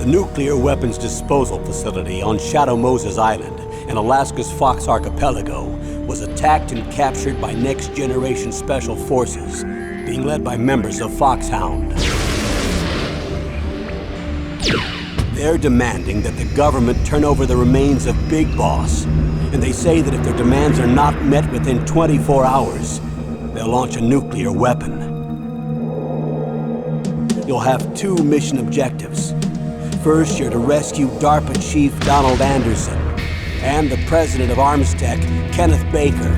nuclear weapons disposal facility on Shadow Moses Island in Alaska's Fox Archipelago was attacked and captured by next-generation special forces, being led by members of Foxhound. They're demanding that the government turn over the remains of Big Boss, and they say that if their demands are not met within 24 hours, they'll launch a nuclear weapon. You'll have two mission objectives. First, you're to rescue DARPA Chief Donald Anderson and the president of Armstech, Kenneth Baker.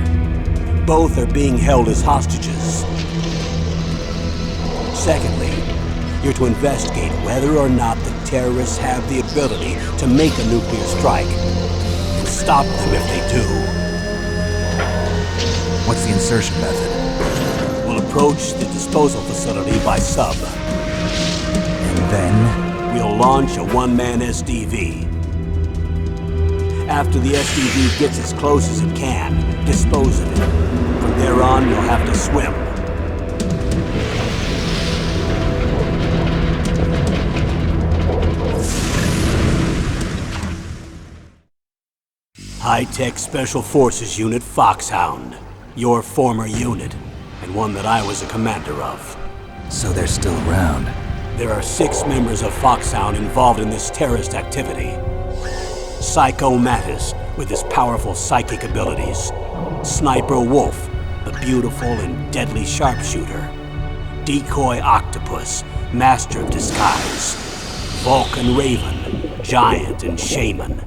Both are being held as hostages. Secondly, you're to investigate whether or not the terrorists have the ability to make a nuclear strike, and stop them if they do. What's the insertion method? We'll approach the disposal facility by sub. And then? We'll launch a one-man SDV. After the SDV gets as close as it can, dispose of it. From there on, you'll have to swim. High-Tech Special Forces Unit Foxhound. Your former unit, and one that I was a commander of. So they're still around. There are 6 members of Foxhound involved in this terrorist activity. Psycho Mattis, with his powerful psychic abilities. Sniper Wolf, the beautiful and deadly sharpshooter. Decoy Octopus, master of disguise. Vulcan Raven, giant and shaman.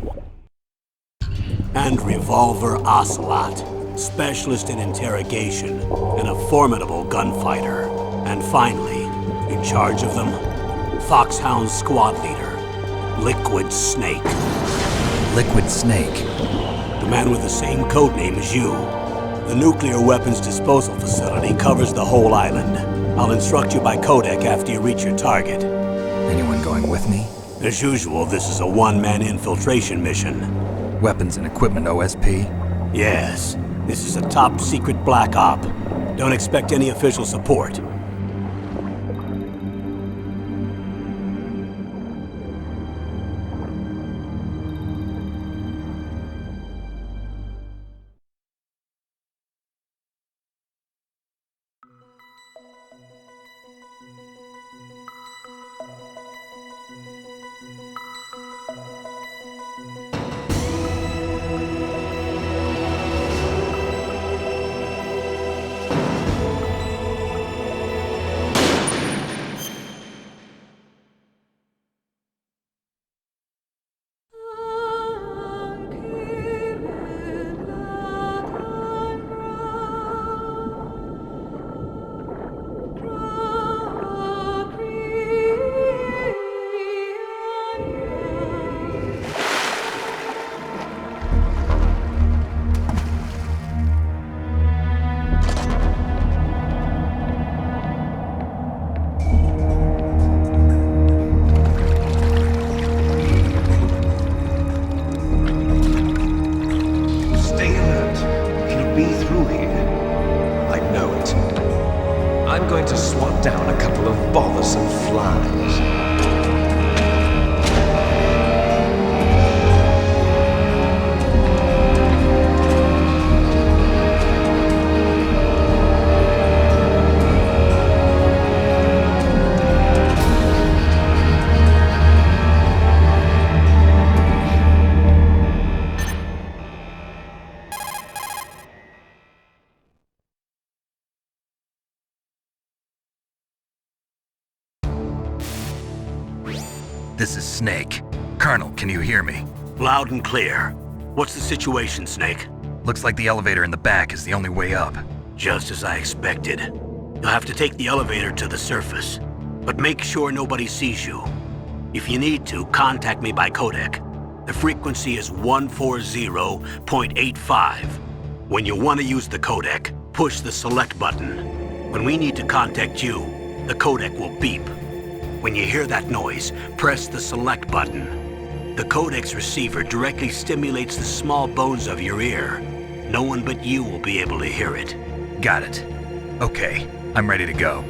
And Revolver Ocelot, specialist in interrogation and a formidable gunfighter. And finally, in charge of them, Foxhound's squad leader, Liquid Snake. Liquid Snake? The man with the same codename as you. The nuclear weapons disposal facility covers the whole island. I'll instruct you by codec after you reach your target. Anyone going with me? As usual, this is a one-man infiltration mission. Weapons and equipment OSP? Yes. This is a top-secret black op. Don't expect any official support. I'm going to swat down a couple of bothersome flies. This is Snake. Colonel, can you hear me? Loud and clear. What's the situation, Snake? Looks like the elevator in the back is the only way up. Just as I expected. You'll have to take the elevator to the surface, but make sure nobody sees you. If you need to, contact me by codec. The frequency is 140.85. When you want to use the codec, push the select button. When we need to contact you, the codec will beep. When you hear that noise, press the select button. The codec's receiver directly stimulates the small bones of your ear. No one but you will be able to hear it. Got it. Okay, I'm ready to go.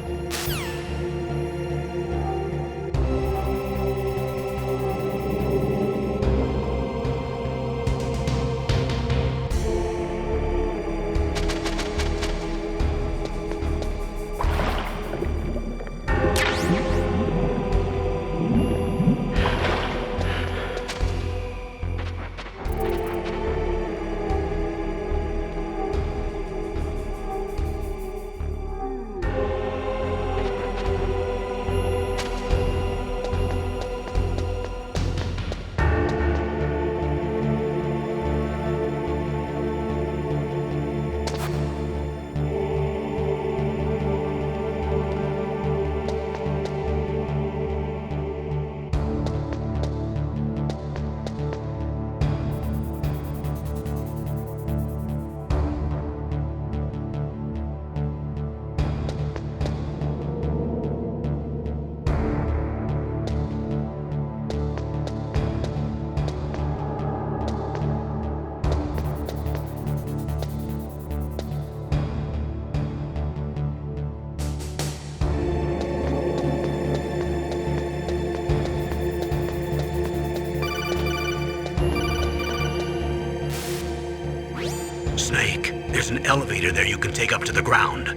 There's an elevator there you can take up to the ground.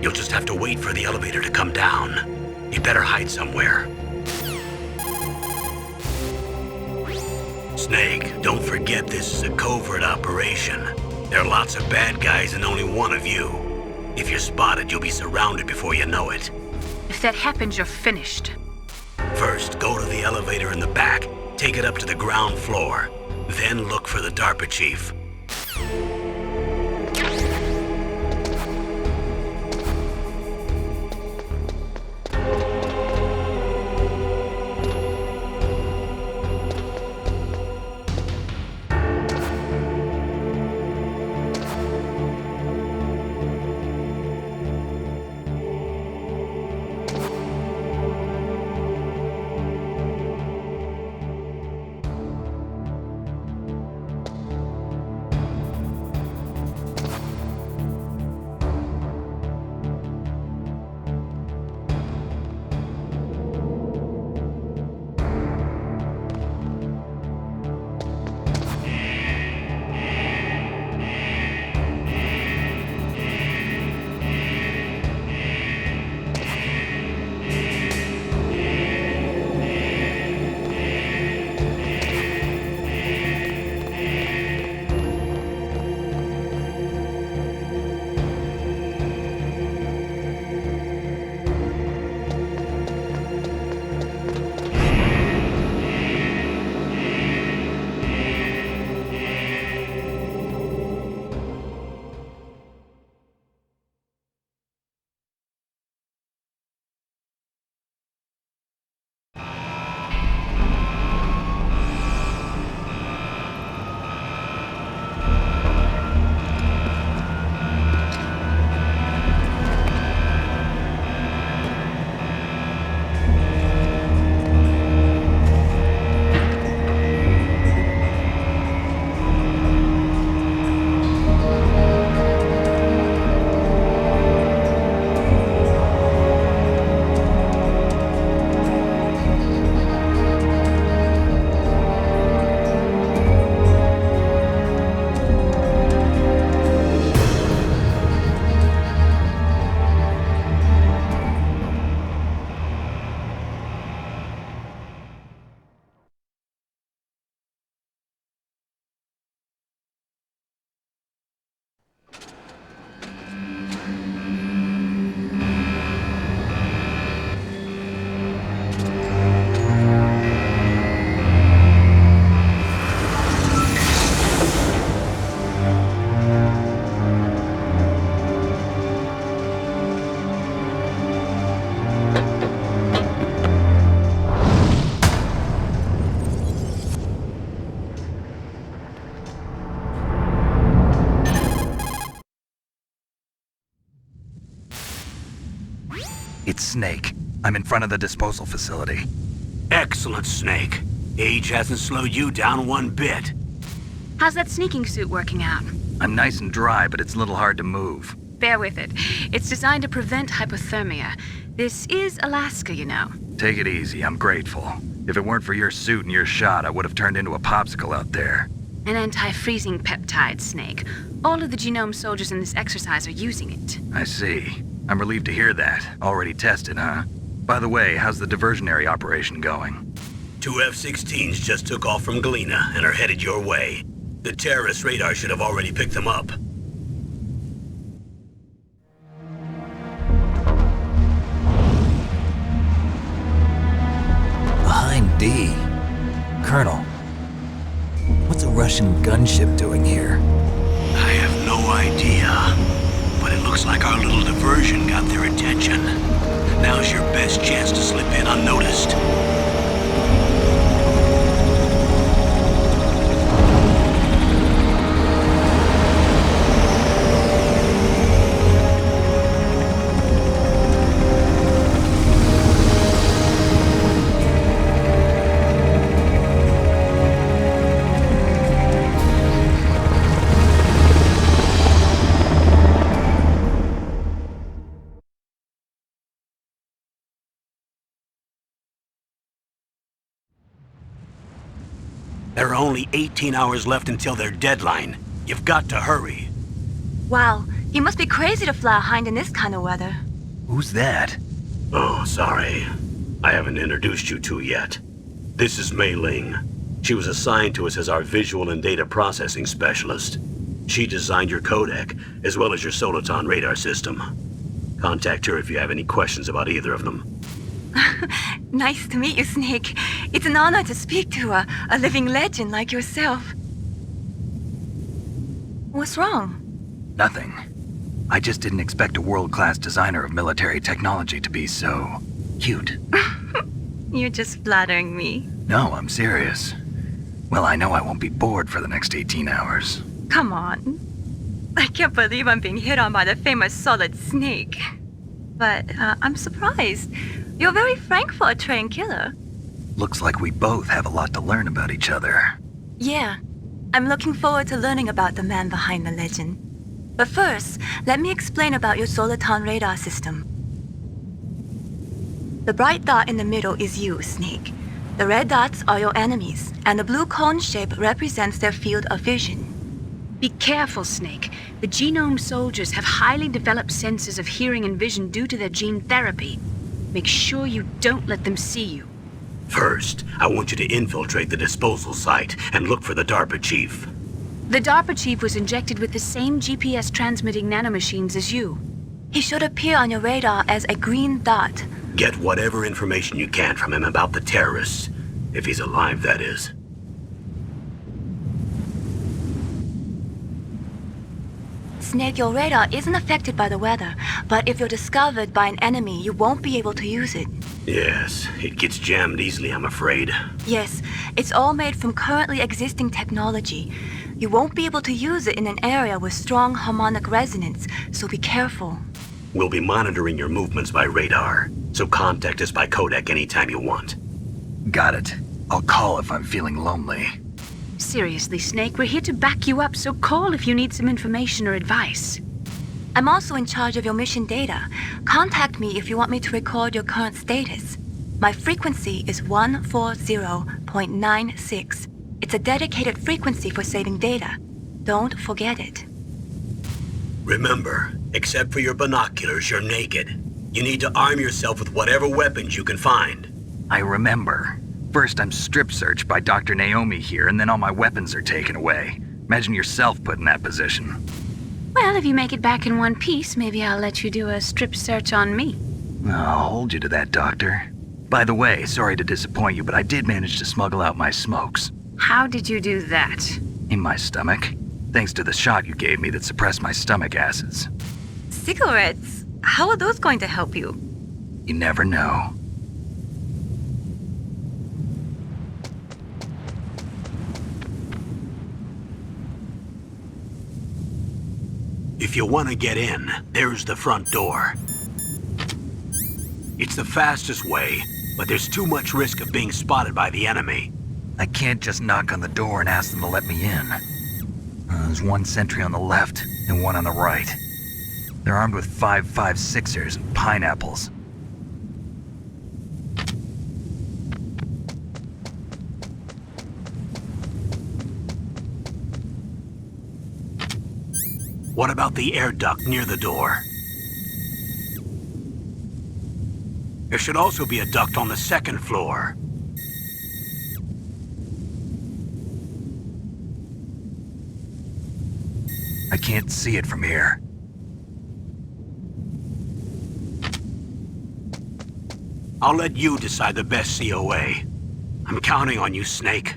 You'll just have to wait for the elevator to come down. You'd better hide somewhere. Snake, don't forget this is a covert operation. There are lots of bad guys and only one of you. If you're spotted, you'll be surrounded before you know it. If that happens, you're finished. First, go to the elevator in the back. Take it up to the ground floor. Then look for the DARPA chief. It's Snake. I'm in front of the disposal facility. Excellent, Snake. Age hasn't slowed you down one bit. How's that sneaking suit working out? I'm nice and dry, but it's a little hard to move. Bear with it. It's designed to prevent hypothermia. This is Alaska, you know. Take it easy, I'm grateful. If it weren't for your suit and your shot, I would have turned into a popsicle out there. An anti-freezing peptide, Snake. All of the genome soldiers in this exercise are using it. I see. I'm relieved to hear that. Already tested, huh? By the way, how's the diversionary operation going? 2 F-16s just took off from Galena and are headed your way. The terrorist radar should have already picked them up. Behind D. Colonel, what's a Russian gunship doing here? I have no idea, but it looks like our little diversion got their attention. Now's your best chance to slip in unnoticed. There are only 18 hours left until their deadline. You've got to hurry. Wow, you must be crazy to fly a hind in this kind of weather. Who's that? Oh, sorry. I haven't introduced you to yet. This is Mei Ling. She was assigned to us as our visual and data processing specialist. She designed your codec, as well as your Soliton radar system. Contact her if you have any questions about either of them. Nice to meet you, Snake. It's an honor to speak to a living legend like yourself. What's wrong? Nothing. I just didn't expect a world-class designer of military technology to be so cute. You're just flattering me. No, I'm serious. Well, I know I won't be bored for the next 18 hours. Come on. I can't believe I'm being hit on by the famous Solid Snake. But I'm surprised. You're very frank for a trained killer. Looks like we both have a lot to learn about each other. Yeah. I'm looking forward to learning about the man behind the legend. But first, let me explain about your Soliton radar system. The bright dot in the middle is you, Snake. The red dots are your enemies, and the blue cone shape represents their field of vision. Be careful, Snake. The genome soldiers have highly developed senses of hearing and vision due to their gene therapy. Make sure you don't let them see you. First, I want you to infiltrate the disposal site and look for the DARPA chief. The DARPA chief was injected with the same GPS transmitting nanomachines as you. He should appear on your radar as a green dot. Get whatever information you can from him about the terrorists. If he's alive, that is. Snake, your radar isn't affected by the weather, but if you're discovered by an enemy, you won't be able to use it. Yes, it gets jammed easily, I'm afraid. Yes, it's all made from currently existing technology. You won't be able to use it in an area with strong harmonic resonance, so be careful. We'll be monitoring your movements by radar, so contact us by codec anytime you want. Got it. I'll call if I'm feeling lonely. Seriously, Snake, we're here to back you up, so call if you need some information or advice. I'm also in charge of your mission data. Contact me if you want me to record your current status. My frequency is 140.96. It's a dedicated frequency for saving data. Don't forget it. Remember, except for your binoculars, you're naked. You need to arm yourself with whatever weapons you can find. I remember. First, I'm strip searched by Dr. Naomi here, and then all my weapons are taken away. Imagine yourself put in that position. Well, if you make it back in one piece, maybe I'll let you do a strip search on me. I'll hold you to that, Doctor. By the way, sorry to disappoint you, but I did manage to smuggle out my smokes. How did you do that? In my stomach. Thanks to the shot you gave me that suppressed my stomach acids. Cigarettes? How are those going to help you? You never know. If you want to get in, there's the front door. It's the fastest way, but there's too much risk of being spotted by the enemy. I can't just knock on the door and ask them to let me in. There's one sentry on the left and one on the right. They're armed with 5.56ers and pineapples. What about the air duct near the door? There should also be a duct on the second floor. I can't see it from here. I'll let you decide the best COA. I'm counting on you, Snake.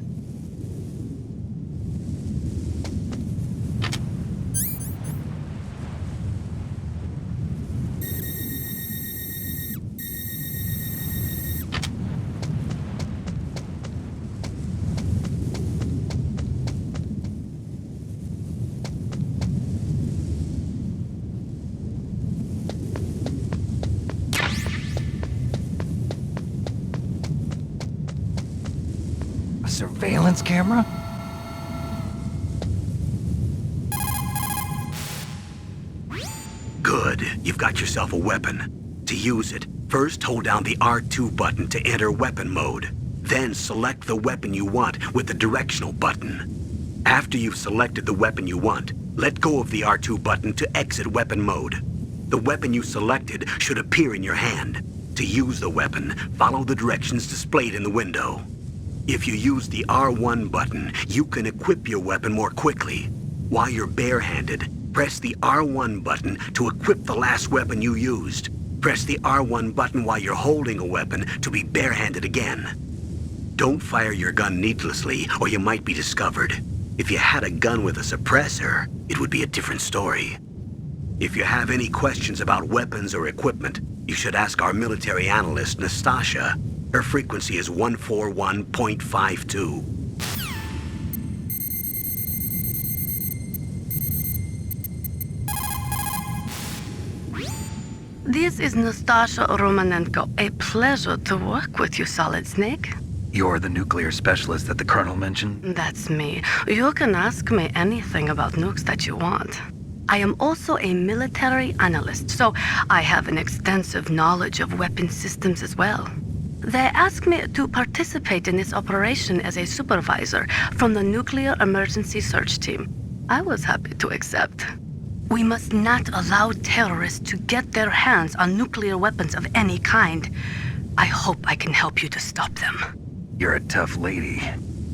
Surveillance camera? Good. You've got yourself a weapon. To use it, first hold down the R2 button to enter weapon mode. Then select the weapon you want with the directional button. After you've selected the weapon you want, Let go of the R2 button to exit weapon mode. The weapon you selected should appear in your hand. To use the weapon, follow the directions displayed in the window. If you use the R1 button, you can equip your weapon more quickly. While you're barehanded, press the R1 button to equip the last weapon you used. Press the R1 button while you're holding a weapon to be barehanded again. Don't fire your gun needlessly, or you might be discovered. If you had a gun with a suppressor, it would be a different story. If you have any questions about weapons or equipment, you should ask our military analyst, Nastasha. Her frequency is 141.52. This is Nastasha Romanenko. A pleasure to work with you, Solid Snake. You're the nuclear specialist that the Colonel mentioned? That's me. You can ask me anything about nukes that you want. I am also a military analyst, so I have an extensive knowledge of weapon systems as well. They asked me to participate in this operation as a supervisor from the Nuclear Emergency Search Team. I was happy to accept. We must not allow terrorists to get their hands on nuclear weapons of any kind. I hope I can help you to stop them. You're a tough lady.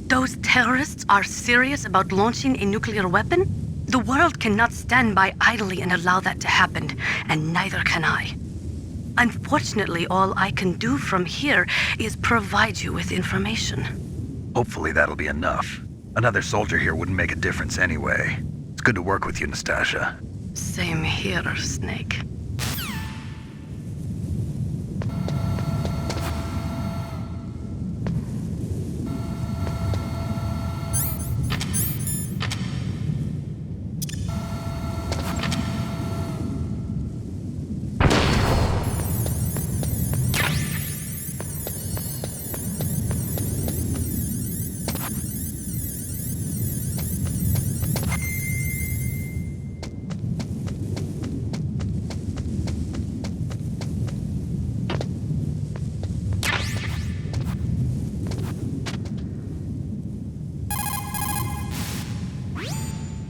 Those terrorists are serious about launching a nuclear weapon? The world cannot stand by idly and allow that to happen, and neither can I. Unfortunately, all I can do from here is provide you with information. Hopefully that'll be enough. Another soldier here wouldn't make a difference anyway. It's good to work with you, Nastasha. Same here, Snake.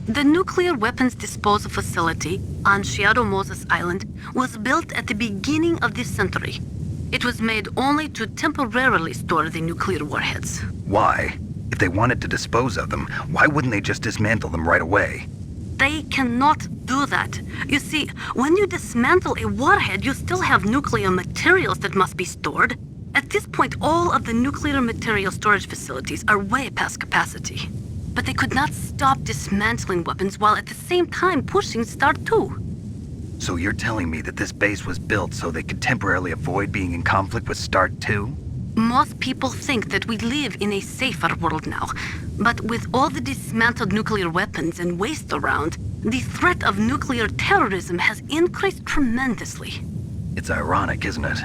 The nuclear weapons disposal facility on Shadow Moses Island was built at the beginning of this century. It was made only to temporarily store the nuclear warheads. Why? If they wanted to dispose of them, why wouldn't they just dismantle them right away? They cannot do that. You see, when you dismantle a warhead, you still have nuclear materials that must be stored. At this point, all of the nuclear material storage facilities are way past capacity. But they could not stop dismantling weapons while at the same time pushing Start 2. So you're telling me that this base was built so they could temporarily avoid being in conflict with Start 2? Most people think that we live in a safer world now. But with all the dismantled nuclear weapons and waste around, the threat of nuclear terrorism has increased tremendously. It's ironic, isn't it?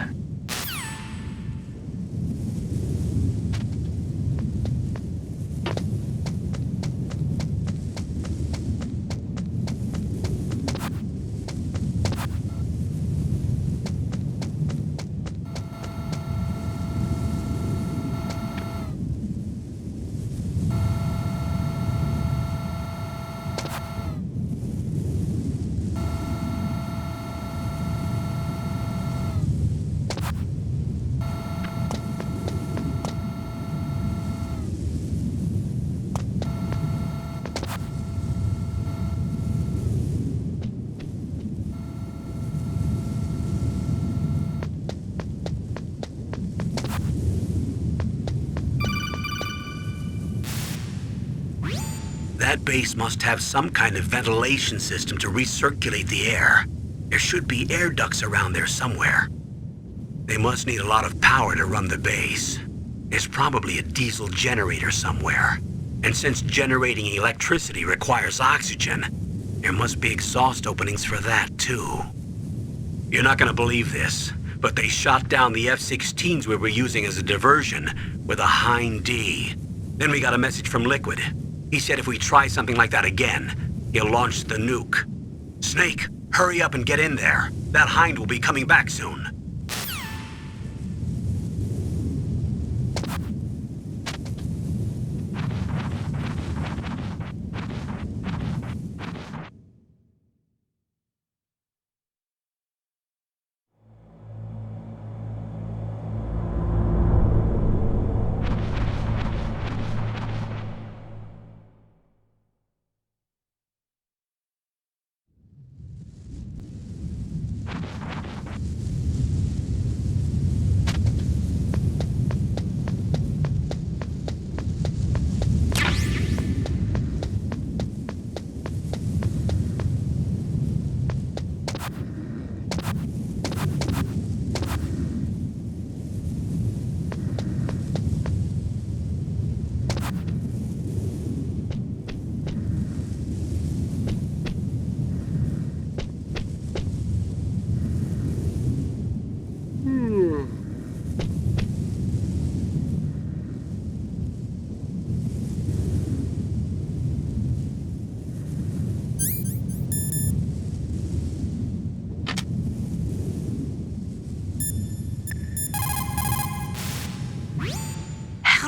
That base must have some kind of ventilation system to recirculate the air. There should be air ducts around there somewhere. They must need a lot of power to run the base. There's probably a diesel generator somewhere. And since generating electricity requires oxygen, there must be exhaust openings for that too. You're not gonna believe this, but they shot down the F-16s we were using as a diversion with a Hind D. Then we got a message from Liquid. He said if we try something like that again, he'll launch the nuke. Snake, hurry up and get in there. That Hind will be coming back soon.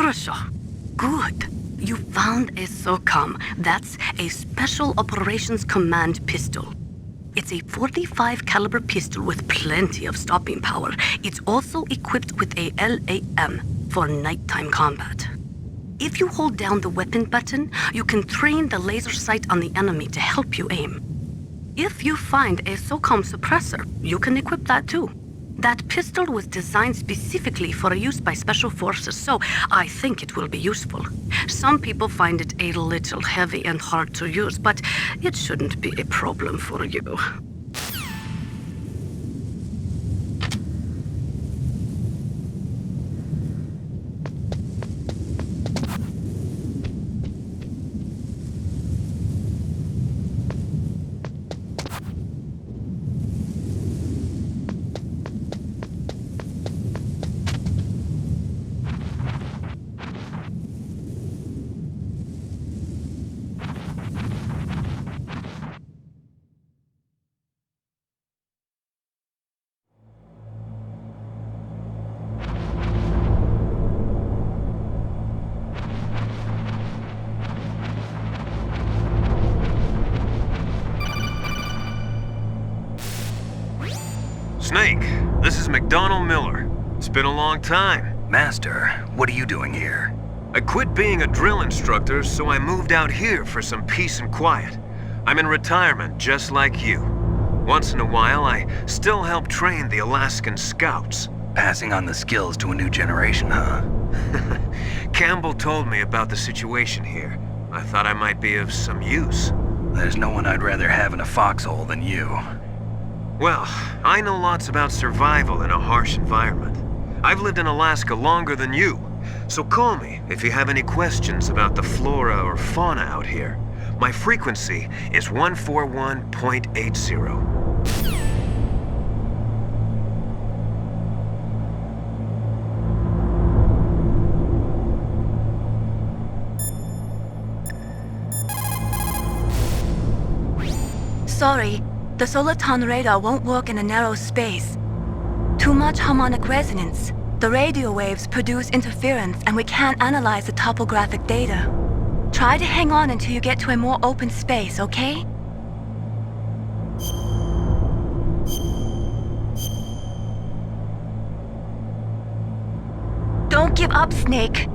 Trisha, good. You found a SOCOM. That's a Special Operations Command pistol. It's a .45 caliber pistol with plenty of stopping power. It's also equipped with a LAM for nighttime combat. If you hold down the weapon button, you can train the laser sight on the enemy to help you aim. If you find a SOCOM suppressor, you can equip that too. That pistol was designed specifically for use by special forces, so I think it will be useful. Some people find it a little heavy and hard to use, but it shouldn't be a problem for you. Snake, this is McDonald Miller. It's been a long time. Master, what are you doing here? I quit being a drill instructor, so I moved out here for some peace and quiet. I'm in retirement, just like you. Once in a while, I still help train the Alaskan Scouts. Passing on the skills to a new generation, huh? Campbell told me about the situation here. I thought I might be of some use. There's no one I'd rather have in a foxhole than you. Well, I know lots about survival in a harsh environment. I've lived in Alaska longer than you, so call me if you have any questions about the flora or fauna out here. My frequency is 141.80. Sorry, the Soliton radar won't work in a narrow space. Too much harmonic resonance. The radio waves produce interference and we can't analyze the topographic data. Try to hang on until you get to a more open space, okay? Don't give up, Snake.